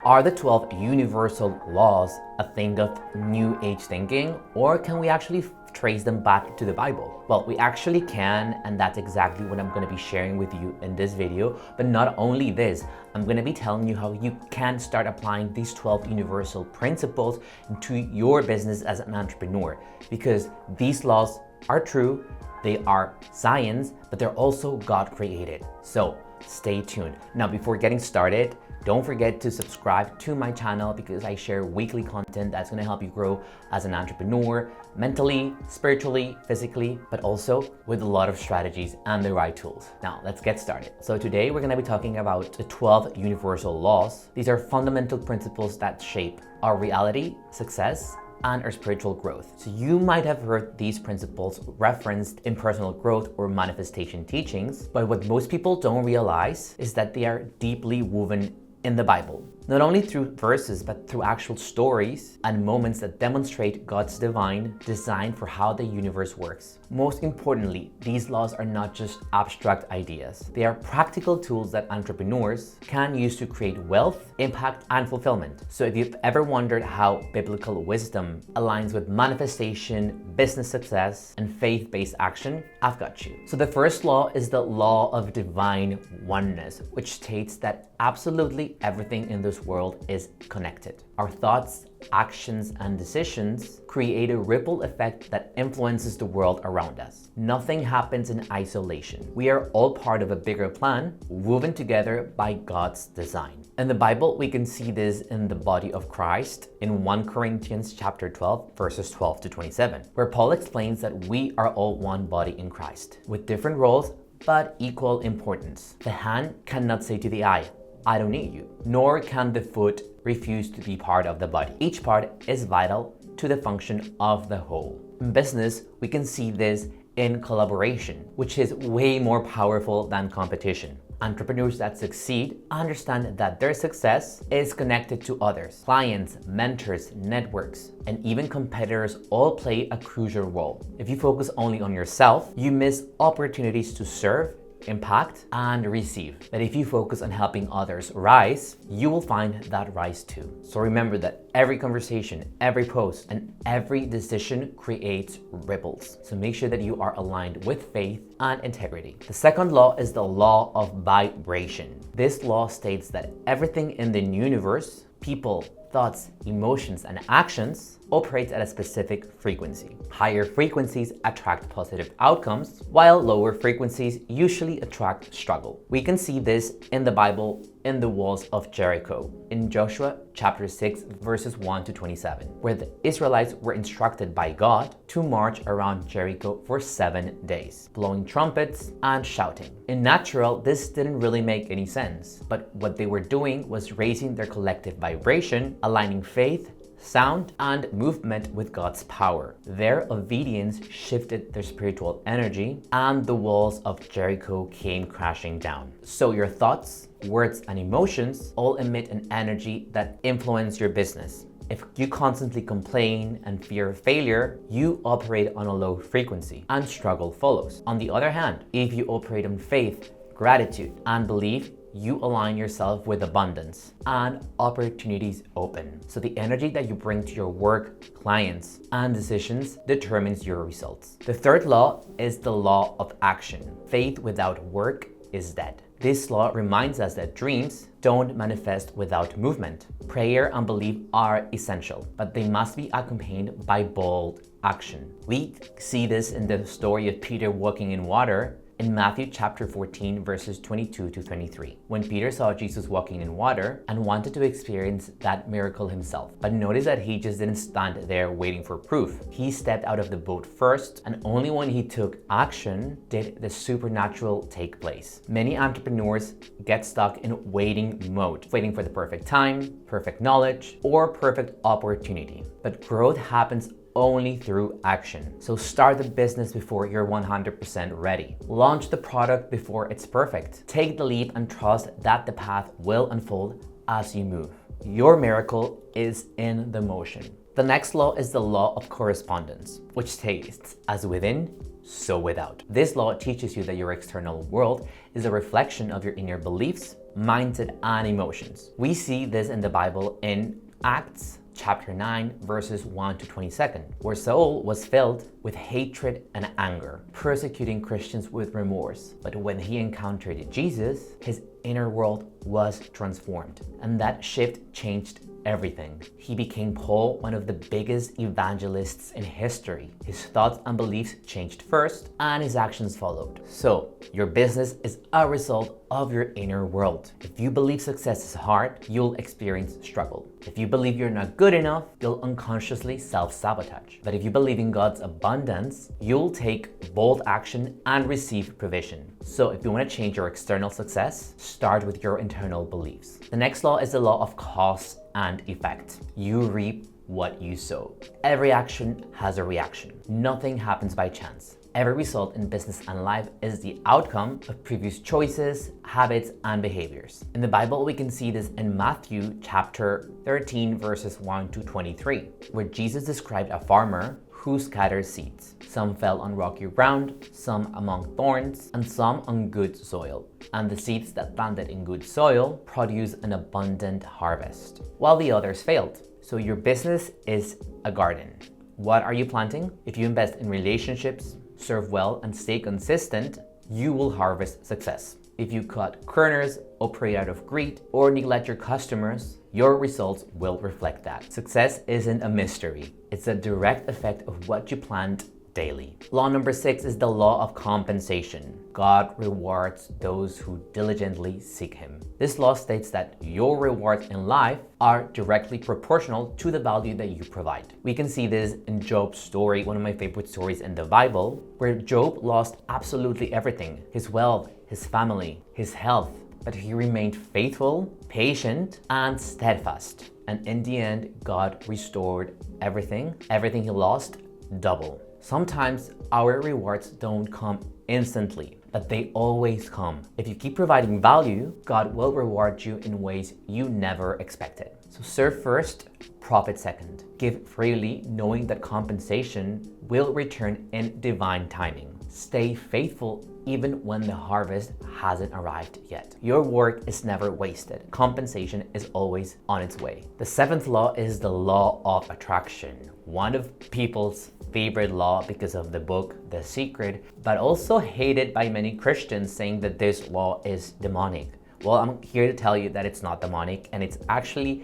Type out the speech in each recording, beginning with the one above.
Are the 12 universal laws a thing of New Age thinking, or can we actually trace them back to the Bible? Well, we actually can, and that's exactly what I'm going to be sharing with you in this video. But not only this, I'm going to be telling you how you can start applying these 12 universal principles into your business as an entrepreneur, because these laws are true, they are science, but they're also God created. So stay tuned. Now, before getting started, don't forget to subscribe to my channel because I share weekly content that's going to help you grow as an entrepreneur, mentally, spiritually, physically, but also with a lot of strategies and the right tools. Now, let's get started. So today we're going to be talking about the 12 universal laws. These are fundamental principles that shape our reality, success, and our spiritual growth. So you might have heard these principles referenced in personal growth or manifestation teachings, but what most people don't realize is that they are deeply woven in the Bible, not only through verses, but through actual stories and moments that demonstrate God's divine design for how the universe works. Most importantly, these laws are not just abstract ideas. They are practical tools that entrepreneurs can use to create wealth, impact, and fulfillment. So if you've ever wondered how biblical wisdom aligns with manifestation, business success, and faith-based action, I've got you. So the first law is the Law of Divine Oneness, which states that absolutely everything in this world is connected. Our thoughts, actions, and decisions create a ripple effect that influences the world around us. Nothing happens in isolation. We are all part of a bigger plan, woven together by God's design. In the Bible, we can see this in the body of Christ in 1 Corinthians chapter 12, verses 12 to 27, where Paul explains that we are all one body in Christ, with different roles, but equal importance. The hand cannot say to the eye, I don't need you, nor can the foot refuse to be part of the body. Each part is vital to the function of the whole. In business, we can see this in collaboration, which is way more powerful than competition. Entrepreneurs that succeed understand that their success is connected to others. Clients, mentors, networks, and even competitors all play a crucial role. If you focus only on yourself, you miss opportunities to serve, impact, and receive. But if you focus on helping others rise, you will find that rise too. So remember that every conversation, every post, and every decision creates ripples. So make sure that you are aligned with faith and integrity. The second law is the Law of Vibration. This law states that everything in the universe, people, thoughts, emotions, and actions operates at a specific frequency. Higher frequencies attract positive outcomes, while lower frequencies usually attract struggle. We can see this in the Bible in the walls of Jericho, in Joshua chapter 6, verses 1 to 27, where the Israelites were instructed by God to march around Jericho for 7 days, blowing trumpets and shouting. In natural, this didn't really make any sense, but what they were doing was raising their collective vibration, aligning faith, sound, and movement with God's power. Their obedience shifted their spiritual energy, and the walls of Jericho came crashing down. So your thoughts, words, and emotions all emit an energy that influence your business. If you constantly complain and fear failure, you operate on a low frequency, and struggle follows. On the other hand, if you operate on faith, gratitude, and belief, you align yourself with abundance and opportunities open. So the energy that you bring to your work, clients, and decisions determines your results. The third law is the law of action. Faith without work is dead. This law reminds us that dreams don't manifest without movement. Prayer and belief are essential, but they must be accompanied by bold action. We see this in the story of Peter walking in water in Matthew chapter 14, verses 22 to 23, when Peter saw Jesus walking in water and wanted to experience that miracle himself. But notice that he just didn't stand there waiting for proof. He stepped out of the boat first, and only when he took action did the supernatural take place. Many entrepreneurs get stuck in waiting mode, waiting for the perfect time, perfect knowledge, or perfect opportunity. But growth happens only through action. So start the business before you're 100% ready. Launch the product before it's perfect. Take the leap and trust that the path will unfold as you move. Your miracle is in the motion. The next law is the Law of Correspondence, which states, as within, so without. This law teaches you that your external world is a reflection of your inner beliefs, mindset, and emotions. We see this in the Bible in Acts chapter 9, verses 1 to 22, where Saul was filled with hatred and anger, persecuting Christians with remorse. But when he encountered Jesus, his inner world was transformed, and that shift changed everything. He became Paul, one of the biggest evangelists in history. His thoughts and beliefs changed first, and his actions followed. So, your business is a result of your inner world. If you believe success is hard, you'll experience struggle. If you believe you're not good enough, you'll unconsciously self-sabotage. But if you believe in God's abundance, you'll take bold action and receive provision. So if you want to change your external success, start with your internal beliefs. The next law is the law of cause and effect. You reap what you sow. Every action has a reaction. Nothing happens by chance. Every result in business and life is the outcome of previous choices, habits, and behaviors. In the Bible, we can see this in Matthew chapter 13, verses 1 to 23, where Jesus described a farmer who scattered seeds. Some fell on rocky ground, some among thorns, and some on good soil. And the seeds that landed in good soil produce an abundant harvest, while the others failed. So your business is a garden. What are you planting? If you invest in relationships, serve well, and stay consistent, you will harvest success. If you cut corners, operate out of greed, or neglect your customers, your results will reflect that. Success isn't a mystery. It's a direct effect of what you plant daily. Law number 6 is the law of compensation. God rewards those who diligently seek Him. This law states that your rewards in life are directly proportional to the value that you provide. We can see this in Job's story, one of my favorite stories in the Bible, where Job lost absolutely everything: his wealth, his family, his health. But he remained faithful, patient, and steadfast. And in the end, God restored everything he lost, double. Sometimes our rewards don't come instantly, but they always come. If you keep providing value, God will reward you in ways you never expected. So serve first, profit second. Give freely, knowing that compensation will return in divine timing. Stay faithful even when the harvest hasn't arrived yet. Your work is never wasted. Compensation is always on its way. The 7th law is the law of attraction, one of people's favorite law because of the book The Secret, but also hated by many Christians, saying that this law is demonic. Well, I'm here to tell you that it's not demonic, and it's actually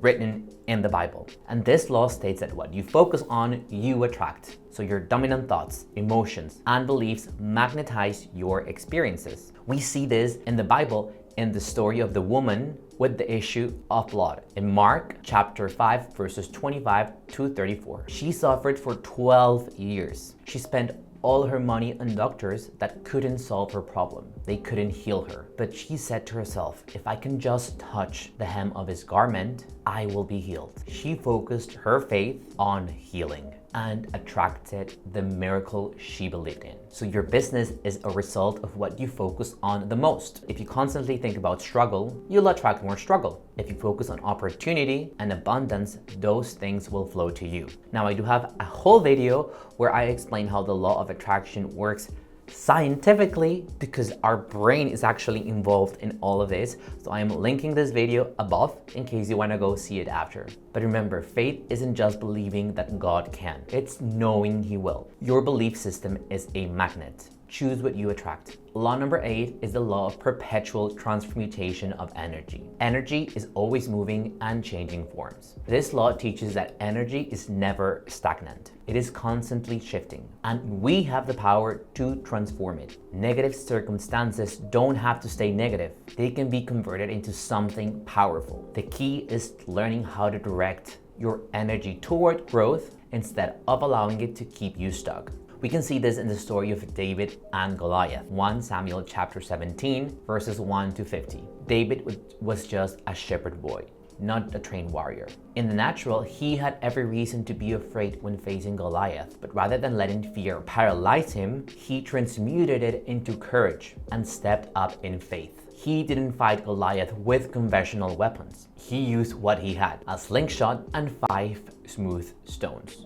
written in the Bible. And this law states that what you focus on, you attract. So your dominant thoughts, emotions, and beliefs magnetize your experiences. We see this in the Bible in the story of the woman with the issue of blood. In Mark chapter 5, verses 25 to 34. She suffered for 12 years. She spent all her money on doctors that couldn't solve her problem. They couldn't heal her. But she said to herself, if I can just touch the hem of his garment, I will be healed. She focused her faith on healing and attracted the miracle she believed in. So your business is a result of what you focus on the most. If you constantly think about struggle, you'll attract more struggle. If you focus on opportunity and abundance, those things will flow to you. Now, I do have a whole video where I explain how the law of attraction works scientifically, because our brain is actually involved in all of this. So I am linking this video above in case you want to go see it after. But remember, faith isn't just believing that God can, it's knowing He will. Your belief system is a magnet. Choose what you attract. Law number 8 is the law of perpetual transmutation of energy. Energy is always moving and changing forms. This law teaches that energy is never stagnant. It is constantly shifting, and we have the power to transform it. Negative circumstances don't have to stay negative. They can be converted into something powerful. The key is learning how to direct your energy toward growth instead of allowing it to keep you stuck. We can see this in the story of David and Goliath, 1 Samuel chapter 17, verses 1 to 50. David was just a shepherd boy, not a trained warrior. In the natural, he had every reason to be afraid when facing Goliath, but rather than letting fear paralyze him, he transmuted it into courage and stepped up in faith. He didn't fight Goliath with conventional weapons. He used what he had, a slingshot and 5 smooth stones.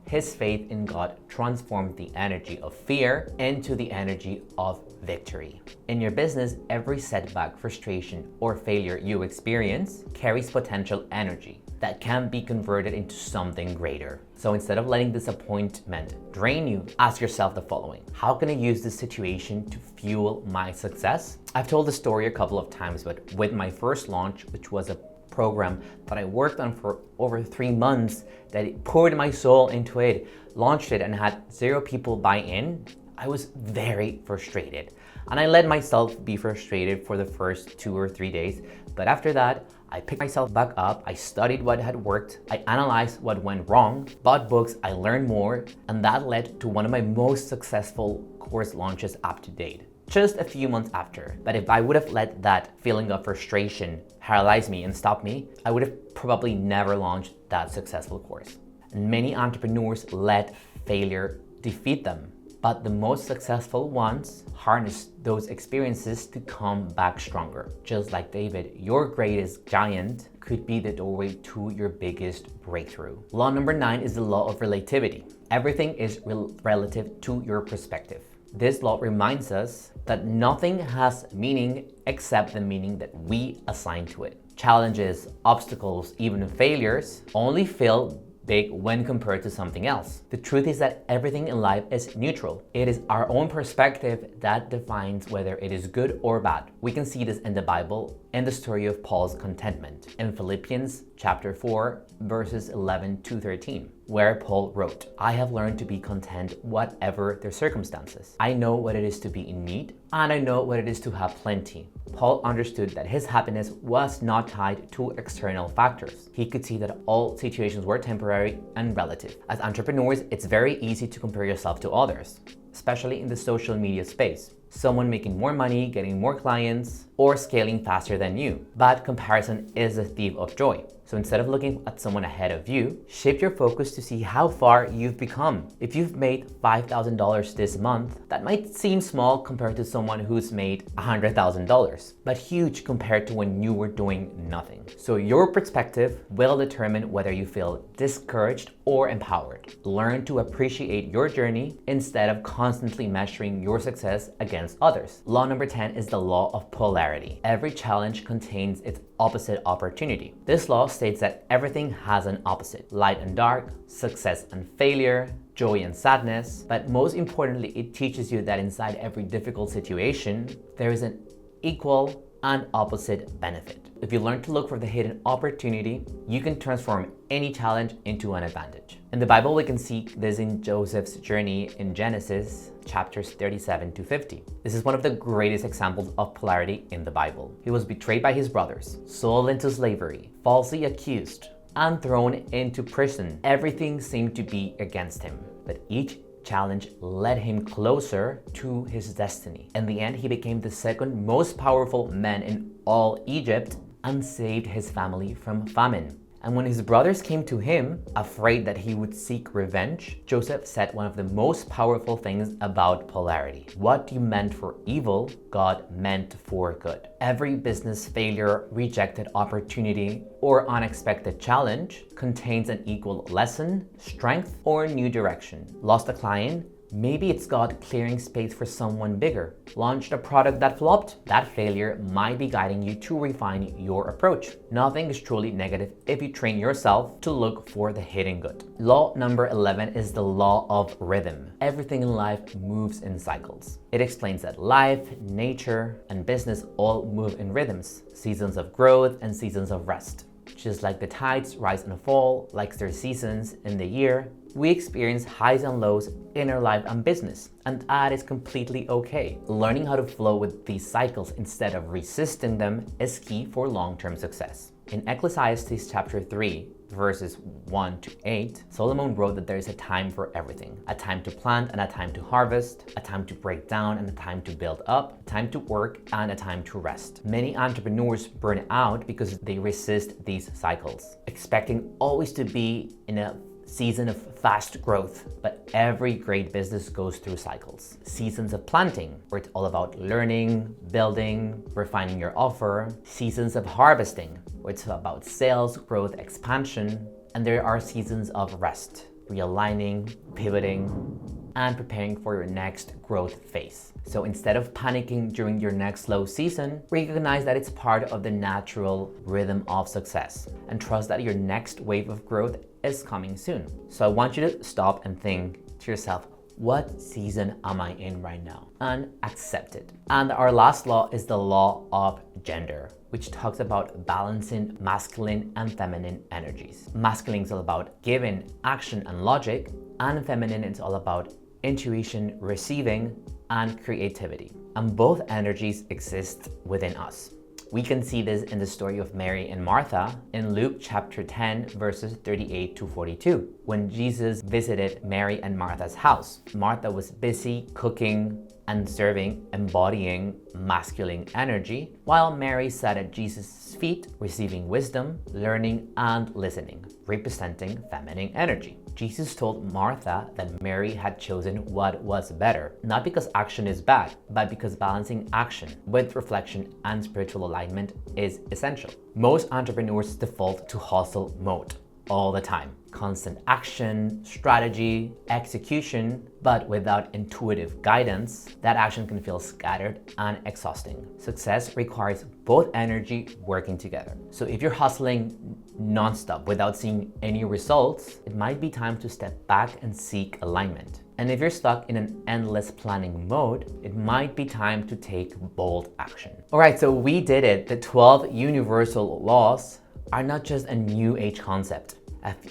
His faith in God transformed the energy of fear into the energy of victory. In your business, every setback, frustration, or failure you experience carries potential energy that can be converted into something greater. So instead of letting disappointment drain you, ask yourself the following: how can I use this situation to fuel my success? I've told the story a couple of times, but with my first launch, which was a program that I worked on for over 3 months, that it poured my soul into it, launched it, and had 0 people buy in, I was very frustrated. And I let myself be frustrated for the first 2 or 3 days. But after that, I picked myself back up, I studied what had worked, I analyzed what went wrong, bought books, I learned more, and that led to one of my most successful course launches up to date, just a few months after. But if I would have let that feeling of frustration paralyze me and stop me, I would have probably never launched that successful course. And many entrepreneurs let failure defeat them. But the most successful ones harness those experiences to come back stronger. Just like David, your greatest giant could be the doorway to your biggest breakthrough. Law number 9 is the law of relativity. Everything is relative to your perspective. This law reminds us that nothing has meaning except the meaning that we assign to it. Challenges, obstacles, even failures only feel big when compared to something else. The truth is that everything in life is neutral. It is our own perspective that defines whether it is good or bad. We can see this in the Bible in the story of Paul's contentment in Philippians chapter 4, verses 11 to 13, where Paul wrote, "I have learned to be content whatever their circumstances. I know what it is to be in need, and I know what it is to have plenty." Paul understood that his happiness was not tied to external factors. He could see that all situations were temporary and relative. As entrepreneurs, it's very easy to compare yourself to others, especially in the social media space. Someone making more money, getting more clients, or scaling faster than you. But comparison is a thief of joy. So instead of looking at someone ahead of you, shift your focus to see how far you've become. If you've made $5,000 this month, that might seem small compared to someone who's made $100,000, but huge compared to when you were doing nothing. So your perspective will determine whether you feel discouraged or empowered. Learn to appreciate your journey instead of constantly measuring your success against others. Law number 10 is the law of polarity. Every challenge contains its opposite opportunity. This law states that everything has an opposite: light and dark, success and failure, joy and sadness. But most importantly, it teaches you that inside every difficult situation, there is an equal and opposite benefit. If you learn to look for the hidden opportunity, you can transform any challenge into an advantage. In the Bible, we can see this in Joseph's journey in Genesis chapters 37 to 50. This is one of the greatest examples of polarity in the Bible. He was betrayed by his brothers, sold into slavery, falsely accused, and thrown into prison. Everything seemed to be against him, but each challenge led him closer to his destiny. In the end, he became the second most powerful man in all Egypt and saved his family from famine. And when his brothers came to him, afraid that he would seek revenge, Joseph said one of the most powerful things about polarity: what you meant for evil, God meant for good. Every business failure, rejected opportunity, or unexpected challenge contains an equal lesson, strength, or new direction. Lost a client? Maybe it's God clearing space for someone bigger. Launched a product that flopped? That failure might be guiding you to refine your approach. Nothing is truly negative if you train yourself to look for the hidden good. Law number 11 is the law of rhythm. Everything in life moves in cycles. It explains that life, nature, and business all move in rhythms, seasons of growth and seasons of rest. Just like the tides rise and fall, like their seasons in the year, we experience highs and lows in our life and business, and that is completely okay. Learning how to flow with these cycles instead of resisting them is key for long-term success. In Ecclesiastes chapter 3, verses 1 to 8, Solomon wrote that there is a time for everything: a time to plant and a time to harvest, a time to break down and a time to build up, a time to work and a time to rest. Many entrepreneurs burn out because they resist these cycles, expecting always to be in a season of fast growth, but every great business goes through cycles. Seasons of planting, where it's all about learning, building, refining your offer. Seasons of harvesting, where it's about sales, growth, expansion. And there are seasons of rest, realigning, pivoting, and preparing for your next growth phase. So instead of panicking during your next low season, recognize that it's part of the natural rhythm of success and trust that your next wave of growth is coming soon. So I want you to stop and think to yourself, what season am I in right now? And accept it. And our last law is the law of gender, which talks about balancing masculine and feminine energies. Masculine is all about giving, action, and logic, and feminine is all about intuition, receiving, and creativity. And both energies exist within us. We can see this in the story of Mary and Martha in Luke chapter 10, verses 38 to 42. When Jesus visited Mary and Martha's house, Martha was busy cooking and serving, embodying masculine energy, while Mary sat at Jesus' feet, receiving wisdom, learning, and listening, representing feminine energy. Jesus told Martha that Mary had chosen what was better, not because action is bad, but because balancing action with reflection and spiritual alignment is essential. Most entrepreneurs default to hustle mode all the time. Constant action, strategy, execution, but without intuitive guidance, that action can feel scattered and exhausting. Success requires both energy working together. So if you're hustling nonstop without seeing any results, it might be time to step back and seek alignment. And if you're stuck in an endless planning mode, it might be time to take bold action. All right, so we did it. The 12 universal laws are not just a new age concept.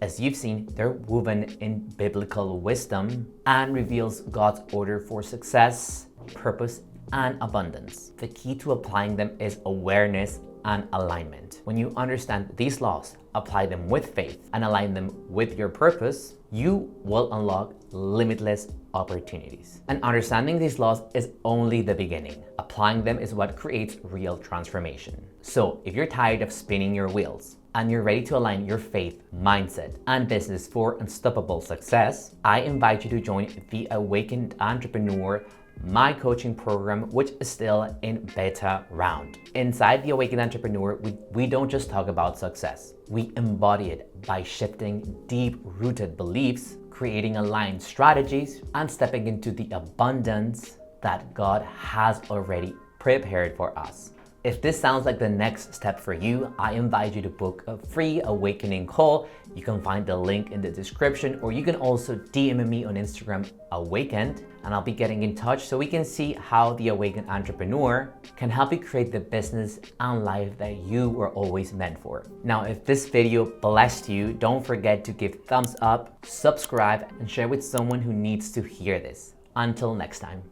As you've seen, they're woven in biblical wisdom and reveals God's order for success, purpose, and abundance. The key to applying them is awareness and alignment. When you understand these laws, apply them with faith, and align them with your purpose, you will unlock limitless opportunities. And understanding these laws is only the beginning. Applying them is what creates real transformation. So if you're tired of spinning your wheels and you're ready to align your faith, mindset, and business for unstoppable success, I invite you to join the Awakened Entrepreneur, my coaching program, which is still in beta round. Inside the Awakened Entrepreneur, we don't just talk about success. We embody it by shifting deep-rooted beliefs, creating aligned strategies, and stepping into the abundance that God has already prepared for us. If this sounds like the next step for you, I invite you to book a free awakening call. You can find the link in the description, or you can also DM me on Instagram, Awakened, and I'll be getting in touch so we can see how the Awakened Entrepreneur can help you create the business and life that you were always meant for. Now, if this video blessed you, don't forget to give thumbs up, subscribe, and share with someone who needs to hear this. Until next time.